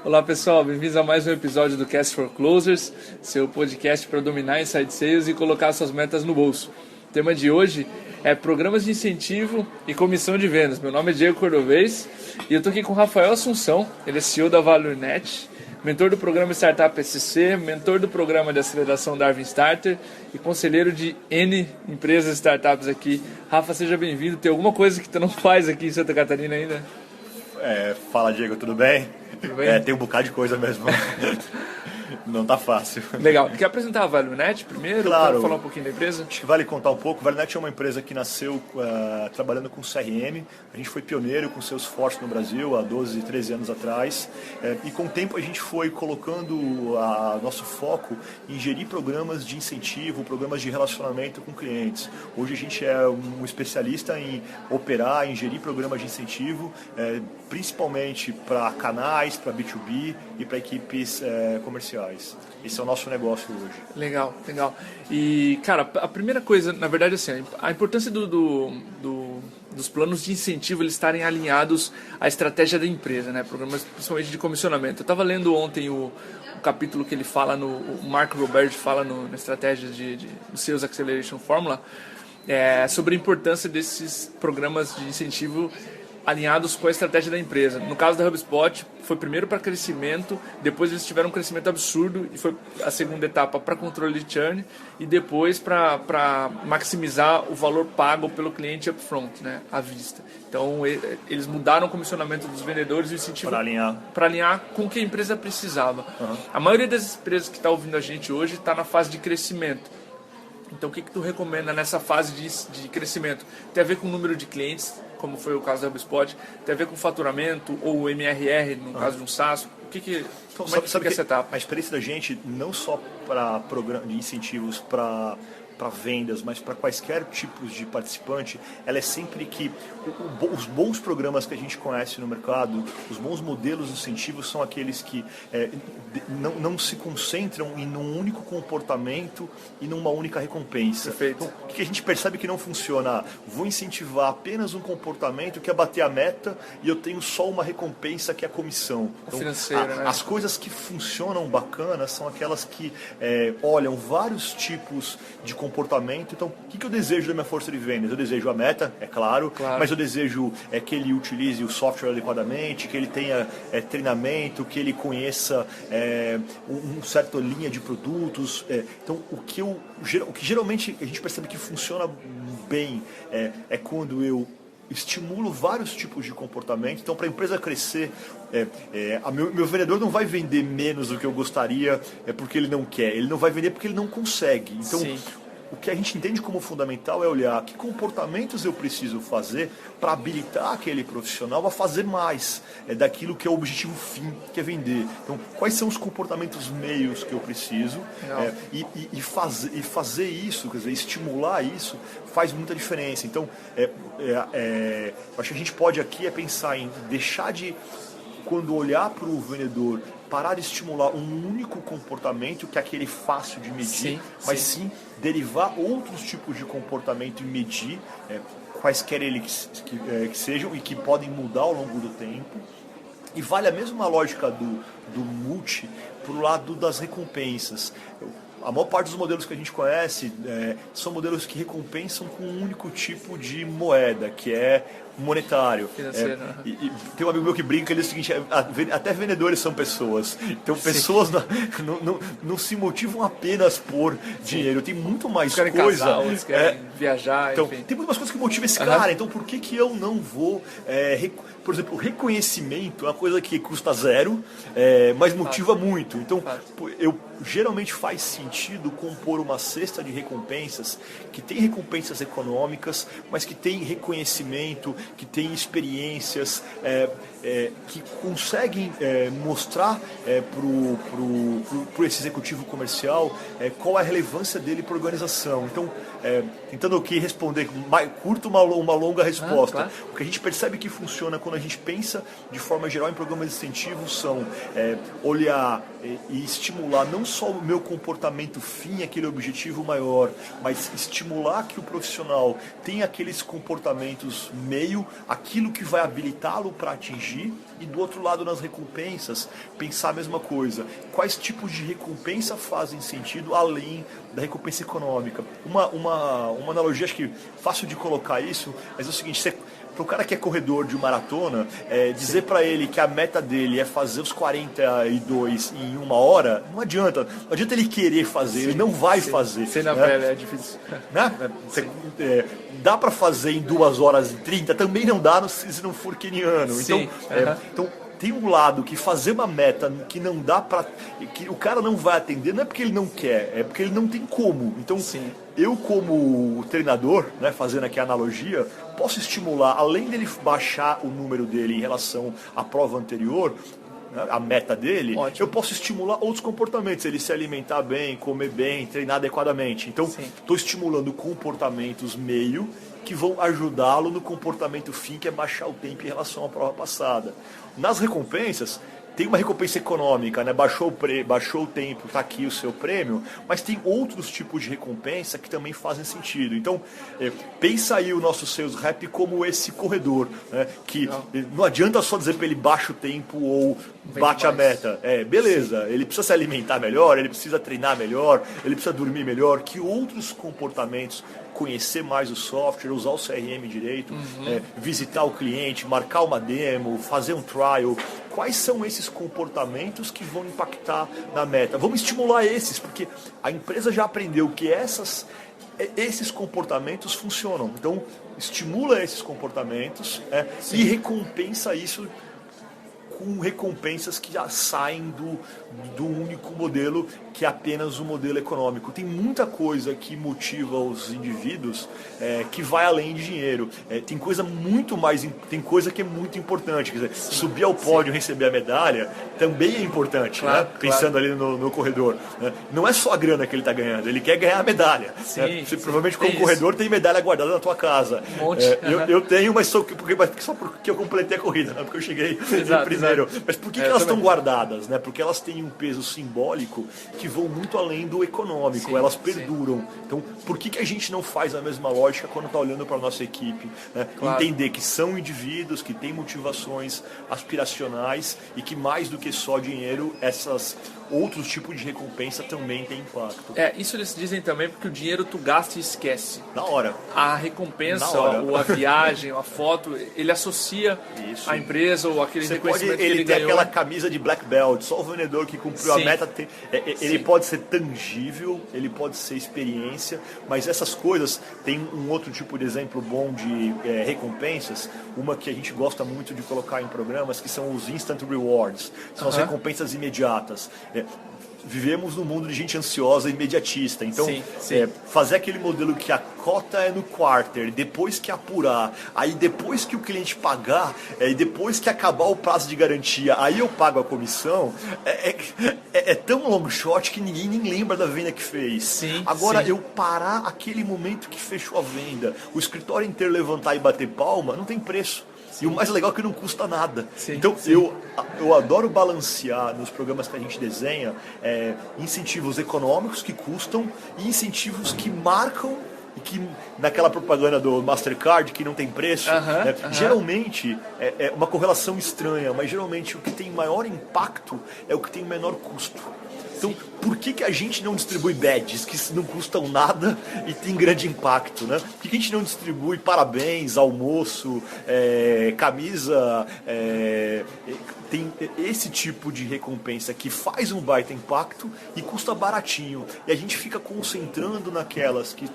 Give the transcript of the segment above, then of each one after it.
Olá pessoal, bem-vindos a mais um episódio do Cast for Closers, seu podcast para dominar inside sales e colocar suas metas no bolso. O tema de hoje é programas de incentivo e comissão de vendas. Meu nome é Diego Cordovez e eu estou aqui com o Rafael Assunção, ele é CEO da ValueNet, mentor do programa Startup SC, mentor do programa de aceleração Darwin Starter e conselheiro de N empresas e startups aqui. Rafa, seja bem-vindo. Tem alguma coisa que tu não faz aqui em Santa Catarina ainda? Fala, Diego, tudo bem? Tudo bem? Tem um bocado de coisa mesmo. Não tá fácil. Legal. Quer apresentar a ValueNet primeiro? Claro. Falar um pouquinho da empresa? Acho que vale contar um pouco. A ValueNet é uma empresa que nasceu trabalhando com CRM. A gente foi pioneiro com Salesforce no Brasil há 12, 13 anos atrás. E com o tempo a gente foi colocando nosso foco em gerir programas de incentivo, programas de relacionamento com clientes. Hoje a gente é um especialista em operar, em gerir programas de incentivo, principalmente para canais, para B2B e para equipes comerciais. Esse é o nosso negócio hoje. Legal, legal. E, cara, a primeira coisa, na verdade, assim, a importância dos planos de incentivo eles estarem alinhados à estratégia da empresa, né? Programas principalmente de comissionamento. Eu estava lendo ontem o capítulo que ele fala, o Mark Robert fala na estratégia do Sales Acceleration Formula, sobre a importância desses programas de incentivo alinhados com a estratégia da empresa. No caso da HubSpot, foi primeiro para crescimento, depois eles tiveram um crescimento absurdo e foi a segunda etapa para controle de churn e depois para maximizar o valor pago pelo cliente upfront, né, à vista. Então, eles mudaram o comissionamento dos vendedores e o incentivo para alinhar com o que a empresa precisava. Uhum. A maioria das empresas que está ouvindo a gente hoje está na fase de crescimento. Então, o que tu recomenda nessa fase de crescimento? Tem a ver com o número de clientes, como foi o caso da HubSpot, tem a ver com faturamento ou MRR, no caso de um SaaS? Como é que fica essa etapa? A experiência da gente, não só para programa de incentivos para vendas, mas para quaisquer tipos de participante, ela é sempre que os bons programas que a gente conhece no mercado, os bons modelos de incentivos são aqueles que não se concentram em um único comportamento e numa única recompensa. Perfeito. Então, o que a gente percebe que não funciona? Vou incentivar apenas um comportamento que é bater a meta e eu tenho só uma recompensa que é a comissão. Então, financeira, né? As coisas que funcionam bacana são aquelas que olham vários tipos de comportamento. Então, o que eu desejo da minha força de vendas? Eu desejo a meta, é claro. Mas eu desejo que ele utilize o software adequadamente, que ele tenha treinamento, que ele conheça uma certa linha de produtos. Então, o que geralmente a gente percebe que funciona bem é quando eu estimulo vários tipos de comportamento. Então, para a empresa crescer, meu vendedor não vai vender menos do que eu gostaria porque ele não quer. Ele não vai vender porque ele não consegue. Então, sim, o que a gente entende como fundamental é olhar que comportamentos eu preciso fazer para habilitar aquele profissional a fazer mais daquilo que é o objetivo fim, que é vender. Então, quais são os comportamentos meios que eu preciso e fazer isso, quer dizer, estimular isso, faz muita diferença. Então, acho que a gente pode aqui pensar em deixar de, quando olhar para o vendedor, parar de estimular um único comportamento, que é aquele fácil de medir, mas sim derivar outros tipos de comportamento e medir, quaisquer eles que sejam e que podem mudar ao longo do tempo. E vale a mesma lógica do multi para o lado das recompensas. A maior parte dos modelos que a gente conhece são modelos que recompensam com um único tipo de moeda, que é monetário. E tem um amigo meu que brinca, ele diz o seguinte: até vendedores são pessoas. Então, pessoas não se motivam apenas por dinheiro. Tem muito mais coisa. Casar, outros querem viajar. Então, enfim. tem muito mais coisa que motiva esse cara. Então, por que eu não vou... por exemplo, o reconhecimento é uma coisa que custa zero, mas motiva muito. Então, geralmente faz sentido compor uma cesta de recompensas que tem recompensas econômicas, mas que tem reconhecimento, que tem experiências, que conseguem mostrar para esse executivo comercial qual é a relevância dele para a organização. Então, tentando aqui responder curto uma longa resposta. Claro. O que a gente percebe que funciona quando a gente pensa de forma geral em programas de incentivo são olhar e estimular não só o meu comportamento fim, aquele objetivo maior, mas estimular que o profissional tenha aqueles comportamentos meio meio aquilo que vai habilitá-lo para atingir, e do outro lado nas recompensas, pensar a mesma coisa. Quais tipos de recompensa fazem sentido além da recompensa econômica? Uma analogia, acho que fácil de colocar isso, mas é o seguinte, para o cara que é corredor de maratona, dizer para ele que a meta dele é fazer os 42 em 1 hora, não adianta. Não adianta ele querer fazer, ele não vai fazer. Ser na pele é difícil. Né? Dá para fazer em 2 horas e 30? Também não dá se não for keniano. Então, tem um lado que fazer uma meta que não dá para, que o cara não vai atender, não é porque ele não quer, é porque ele não tem como. Então, eu como treinador, né, fazendo aqui a analogia, posso estimular, além dele baixar o número dele em relação à prova anterior, a meta dele, eu posso estimular outros comportamentos, ele se alimentar bem, comer bem, treinar adequadamente. Então, estou estimulando comportamentos meio que vão ajudá-lo no comportamento fim, que é baixar o tempo em relação à prova passada. Nas recompensas, tem uma recompensa econômica, né? Baixou o tempo, está aqui o seu prêmio, mas tem outros tipos de recompensa que também fazem sentido. Então, pensa aí o nosso sales rep como esse corredor, né? Que não adianta só dizer para ele baixa o tempo ou bate a meta. Beleza, ele precisa se alimentar melhor, ele precisa treinar melhor, ele precisa dormir melhor. Que outros comportamentos, conhecer mais o software, usar o CRM direito, visitar o cliente, marcar uma demo, fazer um trial. Quais são esses comportamentos que vão impactar na meta? Vamos estimular esses, porque a empresa já aprendeu que esses comportamentos funcionam. Então, estimula esses comportamentos e recompensa isso com recompensas que já saem do único modelo, que é apenas o modelo econômico. Tem muita coisa que motiva os indivíduos que vai além de dinheiro. Tem coisa que é muito importante. Quer dizer, subir ao pódio e receber a medalha também é importante, claro, né? Pensando ali no corredor. Né? Não é só a grana que ele está ganhando, ele quer ganhar a medalha. Você provavelmente como corredor tem medalha guardada na tua casa. Um monte. Eu tenho, mas só porque eu completei a corrida, não porque eu cheguei em primeiro. Mas por que elas estão guardadas? Né? Porque elas têm um peso simbólico que vão muito além do econômico, elas perduram. Então, por que a gente não faz a mesma lógica quando está olhando para a nossa equipe? Né? Claro. Entender que são indivíduos que têm motivações aspiracionais e que mais do que só dinheiro, outros tipos de recompensa também têm impacto. Isso eles dizem também porque o dinheiro tu gasta e esquece. Na hora. A recompensa, ou a viagem, ou a foto, ele associa a empresa ou aquele reconhecimento que ele ganhou. Tem aquela camisa de black belt, só o vendedor que cumpriu a meta tem. Ele pode ser tangível, ele pode ser experiência, mas essas coisas, tem um outro tipo de exemplo bom de recompensas, uma que a gente gosta muito de colocar em programas, que são os instant rewards, são as recompensas imediatas. Vivemos num mundo de gente ansiosa e imediatista, então fazer aquele modelo que a cota é no quarter, depois que apurar, aí depois que o cliente pagar, e depois que acabar o prazo de garantia, aí eu pago a comissão, é tão long shot que ninguém nem lembra da venda que fez. Agora, eu parar aquele momento que fechou a venda, o escritório inteiro levantar e bater palma, não tem preço. E o mais legal é que não custa nada. Então, eu adoro balancear nos programas que a gente desenha incentivos econômicos que custam e incentivos que marcam, e que naquela propaganda do Mastercard que não tem preço, geralmente é uma correlação estranha, mas geralmente o que tem maior impacto é o que tem menor custo. Então, por que a gente não distribui badges que não custam nada e tem grande impacto, né? Por que a gente não distribui parabéns, almoço, camisa, tem esse tipo de recompensa que faz um baita impacto e custa baratinho. E a gente fica concentrando naquelas que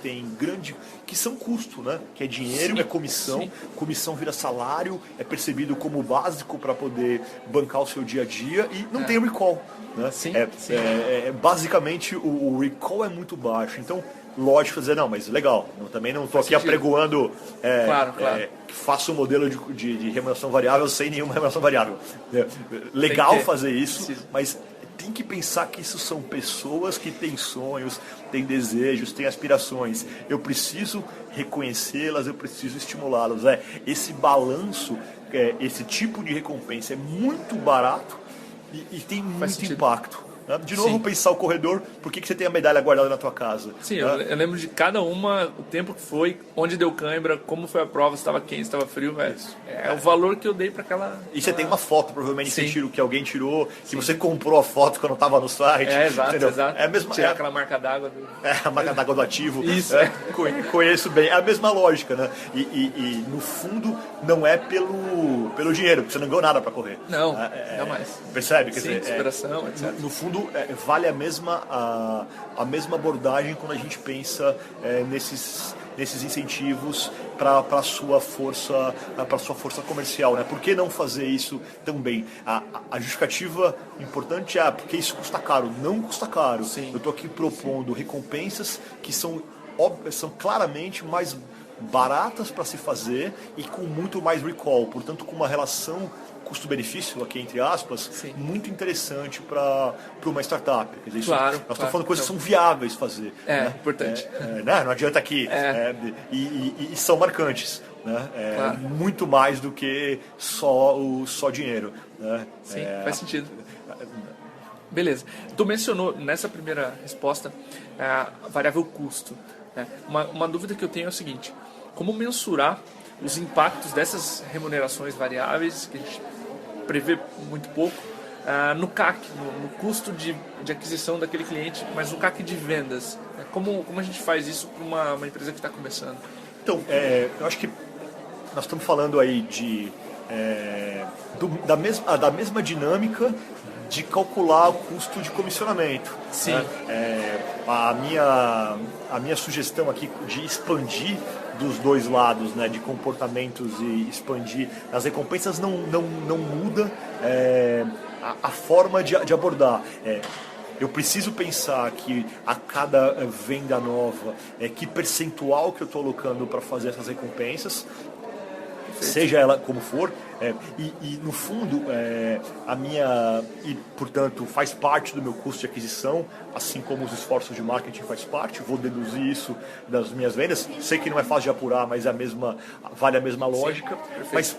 que são custo, né? Que é dinheiro, é comissão, comissão vira salário, é percebido como básico para poder bancar o seu dia a dia e não tem recall. Né? Basicamente o recall é muito baixo, então lógico dizer, não, mas legal, eu também não estou aqui apregoando que faça um modelo de remuneração variável sem nenhuma remuneração variável. Legal fazer isso, mas tem que pensar que isso são pessoas que têm sonhos, têm desejos, têm aspirações. Eu preciso reconhecê-las, eu preciso estimulá-las. Esse balanço, esse tipo de recompensa é muito barato e tem muito impacto. Né? De novo, pensar o corredor, por que você tem a medalha guardada na tua casa? Sim, eu lembro de cada uma, o tempo que foi, onde deu cãibra, como foi a prova, se estava quente, se estava frio, é o valor que eu dei para aquela... E você tem uma foto, provavelmente, que alguém tirou, que você comprou a foto quando estava no site. Exato, entendeu? exato. É a mesma, tirar aquela marca d'água. A marca d'água do ativo. Isso. Conheço bem. É a mesma lógica, né? E no fundo, não é pelo dinheiro, porque você não ganhou nada para correr. Não, jamais. Percebe? Quer Sim, dizer, inspiração, etc. No fundo, vale a mesma abordagem quando a gente pensa nesses incentivos para a sua força comercial, né? Por que não fazer isso também? A justificativa importante é porque isso custa caro. Não custa caro. Sim. Eu estou aqui propondo recompensas que são claramente mais baratas para se fazer e com muito mais recall, portanto com uma relação custo-benefício, aqui entre aspas, muito interessante para uma startup. Quer dizer, nós estamos falando de coisas que são viáveis fazer. Né? Importante. Né? Não adianta aqui. E são marcantes. Né? Muito mais do que só dinheiro. Né? Sim, faz sentido. Beleza. Tu mencionou nessa primeira resposta a variável custo. Né? Uma dúvida que eu tenho é o seguinte: como mensurar os impactos dessas remunerações variáveis, que a gente prevê muito pouco, no CAC, no custo de aquisição daquele cliente, mas no CAC de vendas? Como a gente faz isso para uma empresa que está começando? Então, eu acho que nós estamos falando aí da mesma dinâmica de calcular o custo de comissionamento. Sim. Né? A minha sugestão aqui de expandir dos dois lados, né, de comportamentos e expandir as recompensas não muda a forma de abordar. Eu preciso pensar que a cada venda nova, que percentual que eu estou alocando para fazer essas recompensas, seja ela como for, e no fundo portanto faz parte do meu custo de aquisição, assim como os esforços de marketing faz parte. Vou deduzir isso das minhas vendas. Sei que não é fácil de apurar, mas vale a mesma lógica. Sim, mas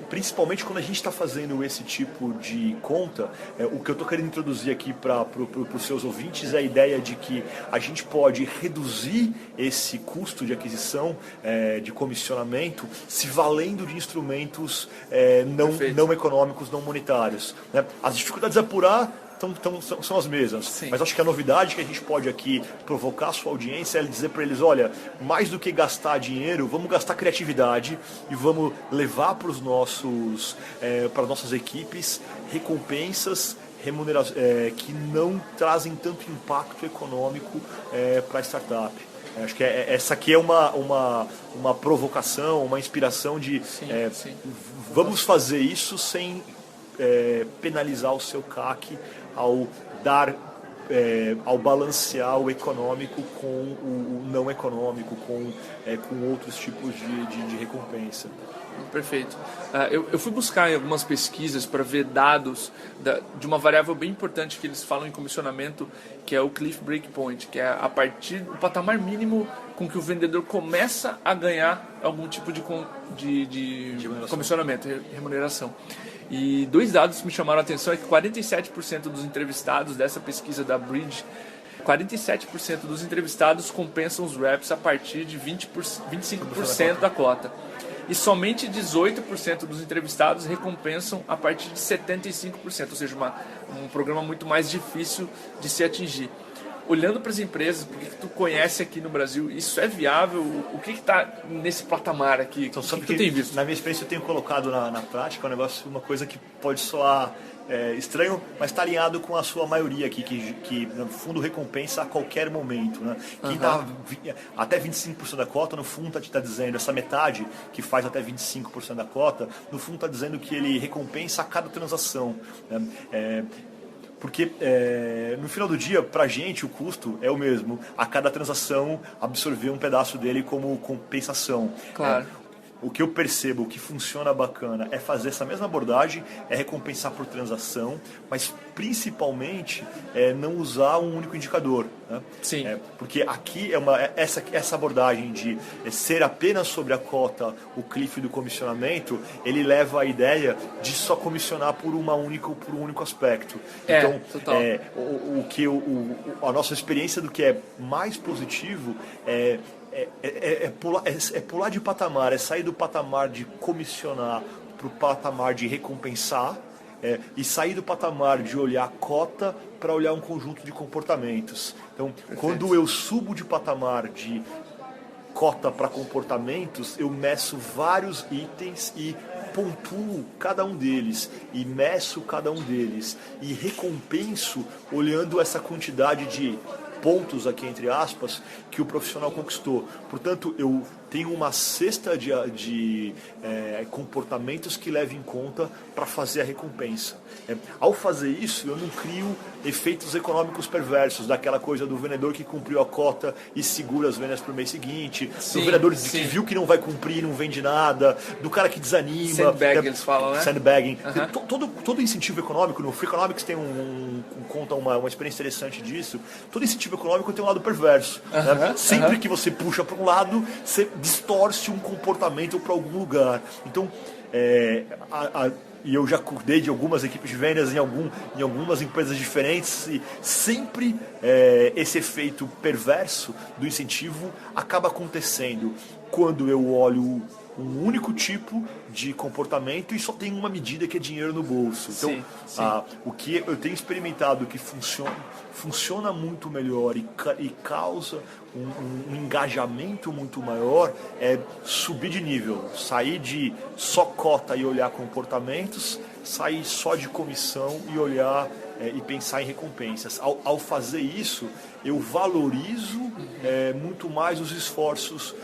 principalmente quando a gente está fazendo esse tipo de conta, o que eu estou querendo introduzir aqui para os seus ouvintes é a ideia de que a gente pode reduzir esse custo de aquisição, de comissionamento, se valendo de instrumentos não econômicos, não monetários. Né? As dificuldades a apurar são as mesmas. Sim. Mas acho que a novidade que a gente pode aqui provocar a sua audiência é dizer para eles: olha, mais do que gastar dinheiro, vamos gastar criatividade e vamos levar para as nossas equipes recompensas que não trazem tanto impacto econômico para a startup. Acho que essa aqui é uma provocação, uma inspiração de vamos fazer isso sem penalizar o seu CAC ao balancear o econômico com o não econômico, com outros tipos de recompensa. Perfeito. Eu fui buscar em algumas pesquisas para ver dados de uma variável bem importante que eles falam em comissionamento, que é o Cliff Breakpoint, que é a partir do patamar mínimo com que o vendedor começa a ganhar algum tipo de comissionamento, remuneração. E dois dados que me chamaram a atenção é que 47% dos entrevistados dessa pesquisa da Bridge, 47% dos entrevistados compensam os reps a partir de 25% da cota. E somente 18% dos entrevistados recompensam a partir de 75%, ou seja, um programa muito mais difícil de se atingir. Olhando para as empresas, porque tu conhece aqui no Brasil, isso é viável? O que está nesse patamar aqui? Então, o que tu tem visto? Na minha experiência, eu tenho colocado na prática uma coisa que pode soar estranho, mas está alinhado com a sua maioria aqui, que no fundo recompensa a qualquer momento. Né? Quem está até 25% da cota, no fundo está dizendo, essa metade que faz até 25% da cota, no fundo está dizendo que ele recompensa a cada transação. Né? Porque no final do dia, para a gente, o custo é o mesmo. A cada transação, absorver um pedaço dele como compensação. Claro. o que eu percebo, o que funciona bacana é fazer essa mesma abordagem, é recompensar por transação, mas principalmente não usar um único indicador. Né? Sim. Porque aqui essa abordagem de ser apenas sobre a cota, o cliff do comissionamento, ele leva à ideia de só comissionar por um único aspecto. Então, total. A nossa experiência do que é mais positivo é pular de patamar, é sair do patamar de comissionar para o patamar de recompensar, e sair do patamar de olhar cota para olhar um conjunto de comportamentos. Então, quando eu subo de patamar de cota para comportamentos, eu meço vários itens e pontuo cada um deles, e meço cada um deles, e recompenso olhando essa quantidade de pontos, aqui entre aspas, que o profissional conquistou. Portanto, eu tenho uma cesta de comportamentos que levo em conta para fazer a recompensa. Ao fazer isso, eu não crio efeitos econômicos perversos, daquela coisa do vendedor que cumpriu a cota e segura as vendas para o mês seguinte, do vendedor que viu que não vai cumprir e não vende nada, do cara que desanima. Sandbag, eles falam, né? Sandbagging. Todo incentivo econômico, no Free Economics tem conta uma experiência interessante disso, todo incentivo econômico tem um lado perverso. Né? Sempre que você puxa para um lado, você distorce um comportamento para algum lugar. Então, e eu já cuidei de algumas equipes de vendas em algumas empresas diferentes, e sempre esse efeito perverso do incentivo acaba acontecendo quando eu olho um único tipo de comportamento e só tem uma medida, que é dinheiro no bolso. Então, o que eu tenho experimentado que funciona muito melhor e causa um engajamento muito maior é subir de nível, sair de só cota e olhar comportamentos, sair só de comissão e olhar e pensar em recompensas. Ao fazer isso, eu valorizo muito mais os esforços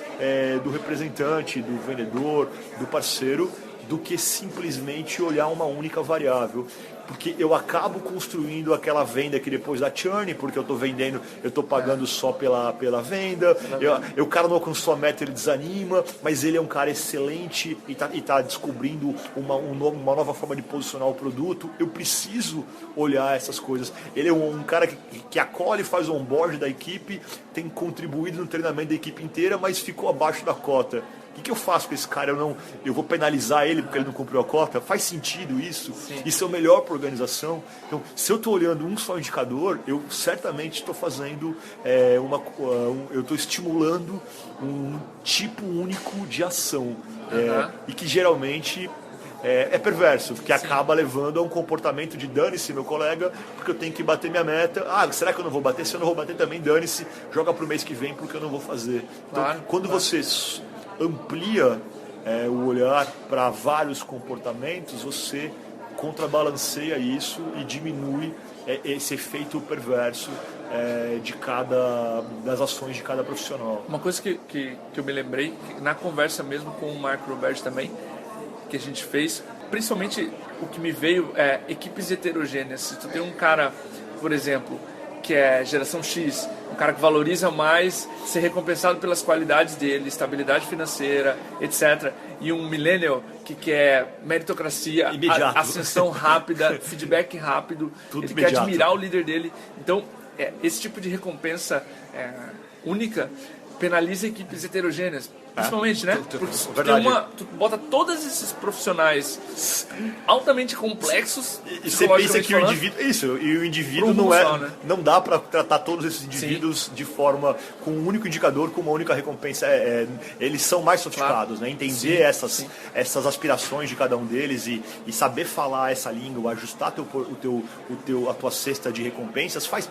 do representante, do vendedor, do parceiro, do que simplesmente olhar uma única variável. Porque eu acabo construindo aquela venda que depois dá churn, porque eu estou vendendo, eu estou pagando só pela venda, o cara não alcançou a meta, ele desanima, mas ele é um cara excelente e tá descobrindo uma nova forma de posicionar o produto. Eu preciso olhar essas coisas. Ele é um cara que acolhe, faz o onboard da equipe, tem contribuído no treinamento da equipe inteira, mas ficou abaixo da cota. O que eu faço com esse cara? Eu vou penalizar ele porque ele não cumpriu a cota? Faz sentido isso? Sim. Isso é o melhor para a organização? Então, se eu estou olhando um só indicador, eu certamente estou fazendo eu estou estimulando um tipo único de ação, e que geralmente é perverso, porque acaba levando a um comportamento de dane-se meu colega, porque eu tenho que bater minha meta. Será que eu não vou bater? Se eu não vou bater também, dane-se, joga para o mês que vem porque eu não vou fazer. Então, quando você amplia o olhar para vários comportamentos, você contrabalanceia isso e diminui esse efeito perverso das ações de cada profissional. Uma coisa que eu me lembrei, na conversa mesmo com o Marco Roberto também, que a gente fez, principalmente o que me veio é equipes heterogêneas. Se tu tem um cara, por exemplo, que é geração X, um cara que valoriza mais ser recompensado pelas qualidades dele, estabilidade financeira, etc. E um millennial que quer meritocracia, ascensão rápida, feedback rápido, tudo ele imediato. quer admirar o líder dele. Então, esse tipo de recompensa única penaliza equipes heterogêneas. Principalmente, né? Porque tu bota todos esses profissionais altamente complexos. E você pensa que o indivíduo não dá para tratar todos esses indivíduos de forma com um único indicador, com uma única recompensa. Eles são mais sofisticados, né? Entender essas aspirações de cada um deles e saber falar essa língua, ajustar a tua cesta de recompensas faz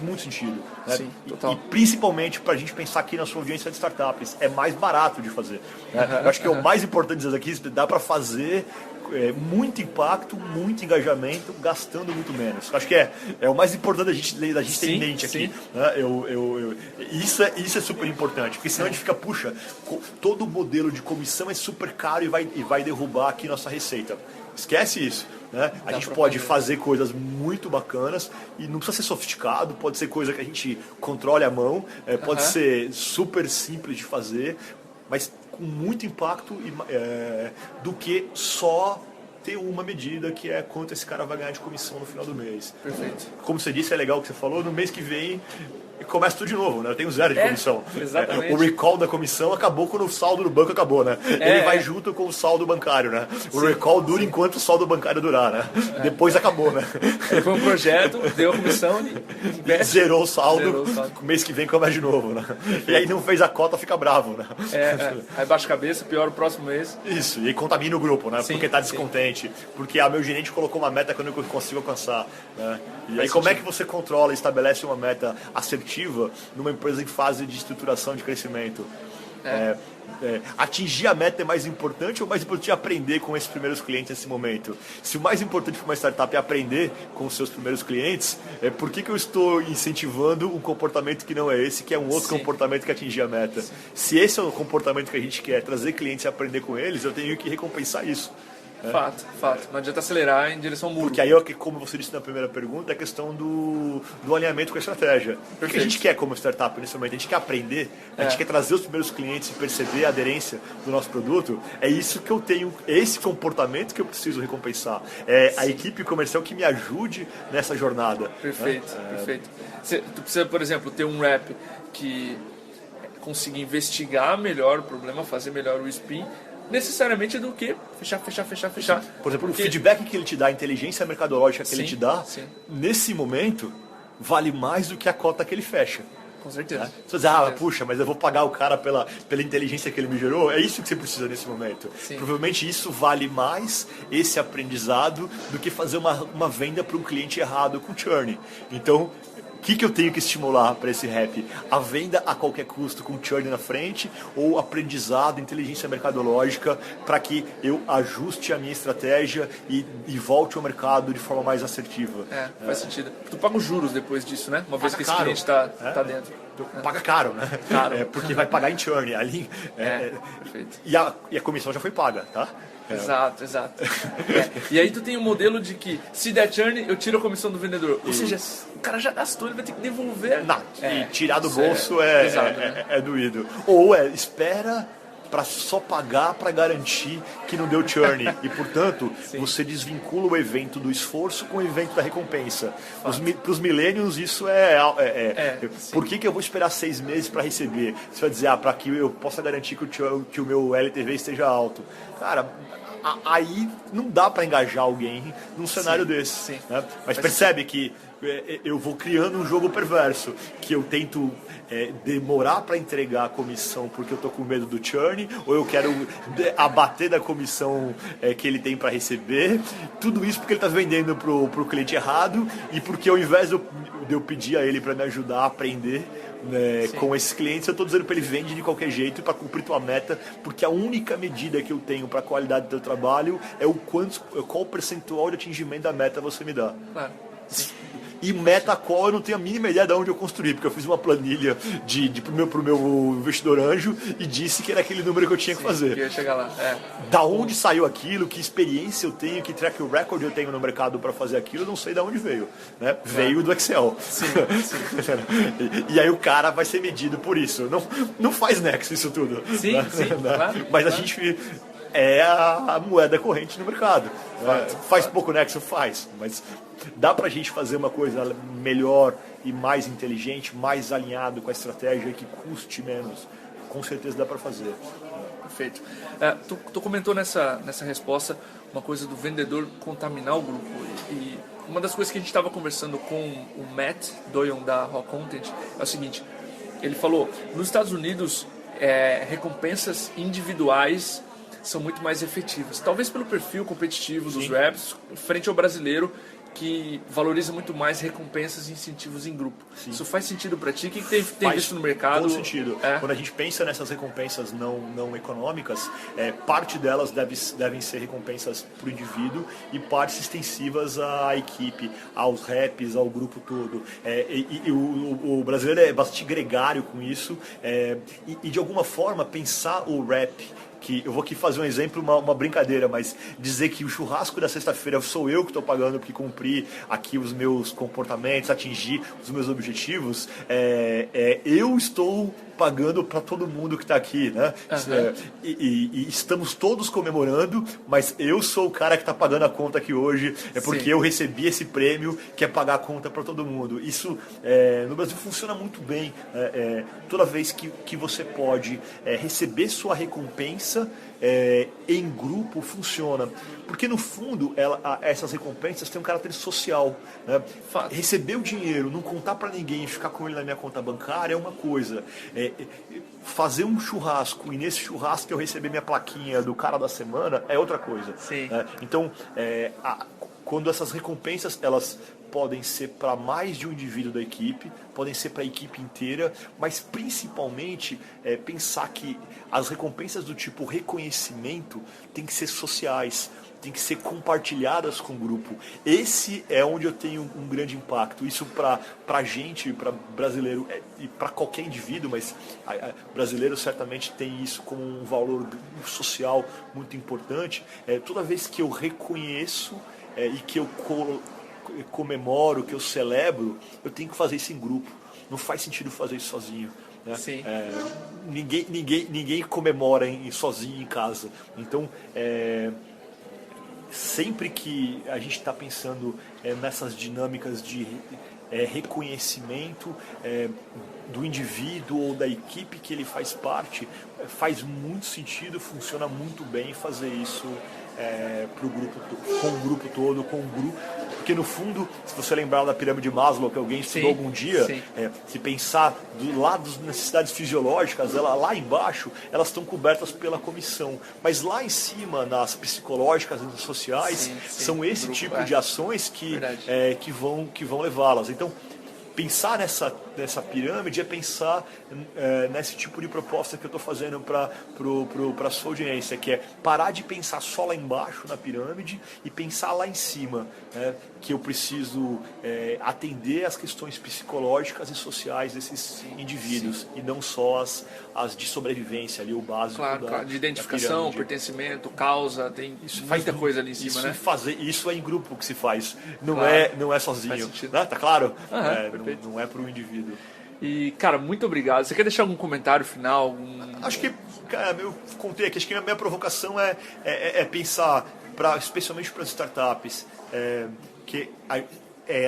muito sentido, né? Sim, total. E principalmente para a gente pensar aqui na sua audiência de startups, é mais barato de fazer, né? Eu acho que é o mais importante disso aqui, dá para fazer muito impacto, muito engajamento, gastando muito menos. Acho que é o mais importante da gente ter em mente aqui, né? Isso é super importante, porque senão a gente fica, puxa, todo modelo de comissão é super caro e vai derrubar aqui nossa receita. Esquece isso, né? A gente pode fazer coisas muito bacanas e não precisa ser sofisticado, pode ser coisa que a gente controle à mão, pode ser super simples de fazer, mas com muito impacto do que só ter uma medida que é quanto esse cara vai ganhar de comissão no final do mês. Perfeito. Como você disse, é legal o que você falou, no mês que vem começa tudo de novo, né? Eu tenho 0 de comissão. Exatamente. O recall da comissão acabou quando o saldo do banco acabou, né? Ele vai junto com o saldo bancário, né? O recall dura enquanto o saldo bancário durar, né? Depois acabou, né? Ele foi um projeto, deu a comissão e zerou o saldo, mês que vem começa de novo, né? E aí não fez a cota, fica bravo, né? Aí baixa a cabeça, pior o próximo mês. Isso, e aí contamina o grupo, né? Sim, porque tá descontente, porque meu gerente colocou uma meta que eu não consigo alcançar, né? E aí como é que você controla e estabelece uma meta assertiva numa empresa em fase de estruturação de crescimento? Atingir a meta é mais importante ou mais importante aprender com esses primeiros clientes nesse momento? Se o mais importante para uma startup é aprender com os seus primeiros clientes, por que eu estou incentivando um comportamento que não é esse, que é um outro comportamento que atingir a meta? Se esse é o comportamento que a gente quer, trazer clientes e aprender com eles, eu tenho que recompensar isso. Fato. Não adianta acelerar em direção ao muro. Porque aí, como você disse na primeira pergunta, é a questão do alinhamento com a estratégia. O que a gente quer como startup nesse momento? A gente quer aprender, a gente quer trazer os primeiros clientes e perceber a aderência do nosso produto. É isso que eu tenho, esse comportamento que eu preciso recompensar. A equipe comercial que me ajude nessa jornada. Perfeito. Tu precisa, por exemplo, ter um rep que consiga investigar melhor o problema, fazer melhor o spin, necessariamente do que fechar. Por exemplo, o feedback que ele te dá, a inteligência mercadológica que ele te dá, nesse momento, vale mais do que a cota que ele fecha. Com certeza. Você diz, puxa, mas eu vou pagar o cara pela inteligência que ele me gerou. É isso que você precisa nesse momento. Provavelmente isso vale mais, esse aprendizado, do que fazer uma venda para um cliente errado com churn. Então, o que eu tenho que estimular para esse rap? A venda a qualquer custo com churn na frente ou aprendizado, inteligência mercadológica para que eu ajuste a minha estratégia e volte ao mercado de forma mais assertiva? Faz sentido. Tu paga os juros depois disso, né? Uma vez que esse cliente está dentro. Paga caro, né? Porque vai pagar em churn. Ali, perfeito. E a comissão já foi paga, tá? Exato. E aí tu tem um modelo de que se der churn, eu tiro a comissão do vendedor. Ou seja, o cara já gastou, ele vai ter que devolver. E tirar do bolso é doído. Ou espera para só pagar para garantir que não deu churn. E, portanto, você desvincula o evento do esforço com o evento da recompensa. Para os millennials, isso por que eu vou esperar 6 meses para receber? Você vai dizer, para que eu possa garantir que o meu LTV esteja alto. Cara, aí não dá para engajar alguém num cenário desse. Né? Mas percebe que eu vou criando um jogo perverso, que eu tento demorar para entregar a comissão porque eu estou com medo do churn, ou eu quero abater da comissão que ele tem para receber. Tudo isso porque ele está vendendo para o cliente errado e porque ao invés de eu pedir a ele para me ajudar a aprender com esses clientes, eu estou dizendo para ele vende de qualquer jeito para cumprir tua meta, porque a única medida que eu tenho para a qualidade do teu trabalho é qual percentual de atingimento da meta você me dá. Claro. E meta qual eu não tenho a mínima ideia de onde eu construí, porque eu fiz uma planilha pro meu investidor anjo e disse que era aquele número que eu tinha que fazer. Que ia chegar lá. Da onde saiu aquilo, que experiência eu tenho, que track record eu tenho no mercado para fazer aquilo, eu não sei de onde veio. Né? Veio do Excel. E aí o cara vai ser medido por isso. Não faz nexo isso tudo. Claro. Mas a gente é a moeda corrente no mercado. Faz pouco nexo? Faz. Mas dá pra gente fazer uma coisa melhor e mais inteligente, mais alinhado com a estratégia que custe menos. Com certeza dá pra fazer. Perfeito. Tu comentou nessa resposta uma coisa do vendedor contaminar o grupo. E uma das coisas que a gente estava conversando com o Matt Doyon da Raw Content é o seguinte. Ele falou, nos Estados Unidos, recompensas individuais são muito mais efetivas. Talvez pelo perfil competitivo dos reps, frente ao brasileiro, que valoriza muito mais recompensas e incentivos em grupo. Isso faz sentido para ti? O que tem visto no mercado? Faz sentido. Quando a gente pensa nessas recompensas não econômicas, parte delas devem ser recompensas para o indivíduo e partes extensivas à equipe, aos reps, ao grupo todo. O brasileiro é bastante gregário com isso e de alguma forma pensar o rep, que eu vou aqui fazer um exemplo, uma brincadeira, mas dizer que o churrasco da sexta-feira sou eu que estou pagando porque cumpri aqui os meus comportamentos, atingir os meus objetivos, eu estou pagando para todo mundo que está aqui, né? E estamos todos comemorando, mas eu sou o cara que está pagando a conta aqui hoje, porque eu recebi esse prêmio que é pagar a conta para todo mundo. Isso no Brasil funciona muito bem. Toda vez que você pode receber sua recompensa em grupo, funciona. Porque no fundo essas recompensas têm um caráter social, né? Receber o dinheiro, não contar para ninguém, ficar com ele na minha conta bancária é uma coisa. Fazer um churrasco e nesse churrasco eu receber minha plaquinha do cara da semana é outra coisa. Né? Então, quando essas recompensas elas podem ser para mais de um indivíduo da equipe, podem ser para a equipe inteira, mas principalmente pensar que as recompensas do tipo reconhecimento têm que ser sociais, têm que ser compartilhadas com o grupo. Esse é onde eu tenho um grande impacto. Isso para a gente, para brasileiro e para qualquer indivíduo, mas brasileiro certamente tem isso como um valor social muito importante. Toda vez que eu reconheço e que eu comemoro, que eu celebro, eu tenho que fazer isso em grupo. Não faz sentido fazer isso sozinho. Né? Ninguém comemora sozinho em casa. Então, sempre que a gente está pensando nessas dinâmicas de reconhecimento do indivíduo ou da equipe que ele faz parte, faz muito sentido, funciona muito bem fazer isso pro grupo, com o grupo todo, porque no fundo, se você lembrar da pirâmide de Maslow, que alguém estudou algum dia, se pensar do lado das necessidades fisiológicas, lá embaixo, elas estão cobertas pela comissão, mas lá em cima, nas psicológicas e sociais, são esse tipo de ações que vão levá-las. Então, pensar nessa pirâmide é pensar nesse tipo de proposta que eu estou fazendo para a sua audiência, que é parar de pensar só lá embaixo na pirâmide e pensar lá em cima, né, que eu preciso atender às questões psicológicas e sociais desses indivíduos e não só as de sobrevivência, ali o básico de identificação, pertencimento, causa, tem muita coisa ali em cima, né? Isso é em grupo que se faz, não é sozinho, né? Tá claro? Não é para o indivíduo. E, cara, muito obrigado. Você quer deixar algum comentário final? Acho que, cara, eu contei aqui, acho que a minha provocação é pensar, especialmente para as startups,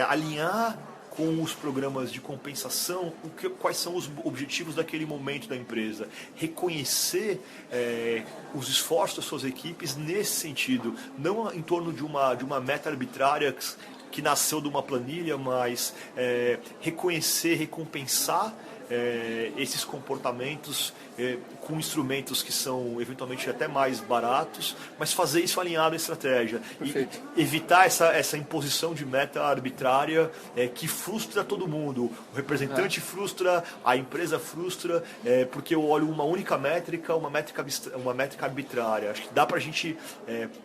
alinhar com os programas de compensação quais são os objetivos daquele momento da empresa. Reconhecer os esforços das suas equipes nesse sentido, não em torno de uma meta arbitrária que nasceu de uma planilha, mas reconhecer, recompensar esses comportamentos com instrumentos que são eventualmente até mais baratos, mas fazer isso alinhado à estratégia. Perfeito. E evitar essa imposição de meta arbitrária que frustra todo mundo. O representante frustra, a empresa frustra, porque eu olho uma única métrica, uma métrica arbitrária. Acho que dá para a gente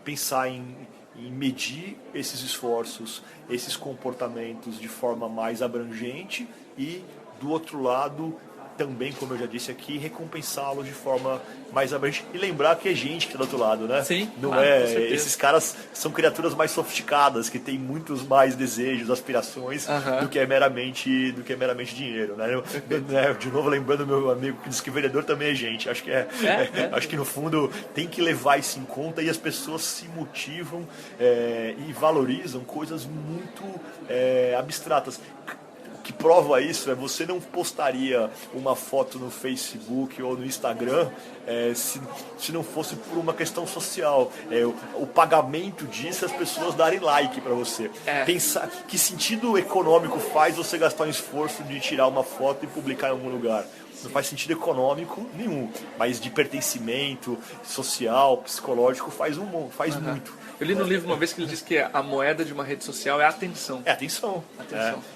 pensar em medir esses esforços, esses comportamentos de forma mais abrangente e, do outro lado, também, como eu já disse aqui, recompensá-los de forma mais abrangente. E lembrar que é gente que está do outro lado, né? Sim, não com certeza. Esses caras são criaturas mais sofisticadas, que têm muitos mais desejos, aspirações do que é meramente dinheiro, né? De novo, lembrando meu amigo que diz que vendedor também é gente. Acho que acho que no fundo tem que levar isso em conta e as pessoas se motivam e valorizam coisas muito abstratas. Que prova isso você não postaria uma foto no Facebook ou no Instagram se não fosse por uma questão social. O pagamento disso é as pessoas darem like para você. Pensar que sentido econômico faz você gastar um esforço de tirar uma foto e publicar em algum lugar. Não faz sentido econômico nenhum, mas de pertencimento social, psicológico faz muito. Eu li no livro uma vez que ele diz que a moeda de uma rede social é a atenção. É atenção.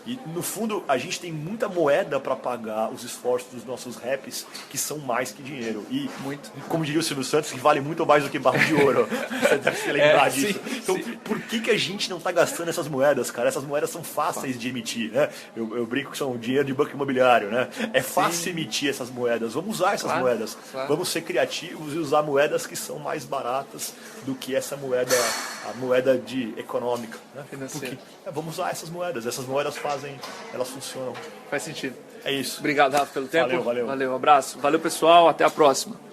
E no fundo a gente tem muita moeda para pagar os esforços dos nossos raps, que são mais que dinheiro. E muito. Como diria o Silvio Santos, que vale muito mais do que barro de ouro. Você deve se lembrar disso. Então, por que a gente não está gastando essas moedas, cara? Essas moedas são fáceis de emitir, né? Eu brinco que são dinheiro de banco imobiliário, né? É fácil emitir essas moedas. Vamos usar essas moedas. Vamos ser criativos e usar moedas que são mais baratas do que essa moeda, a moeda econômica, né? Vamos usar essas moedas. Essas moedas elas funcionam. Faz sentido. É isso. Obrigado, Rafa, pelo tempo. Valeu. Valeu, abraço. Valeu, pessoal. Até a próxima.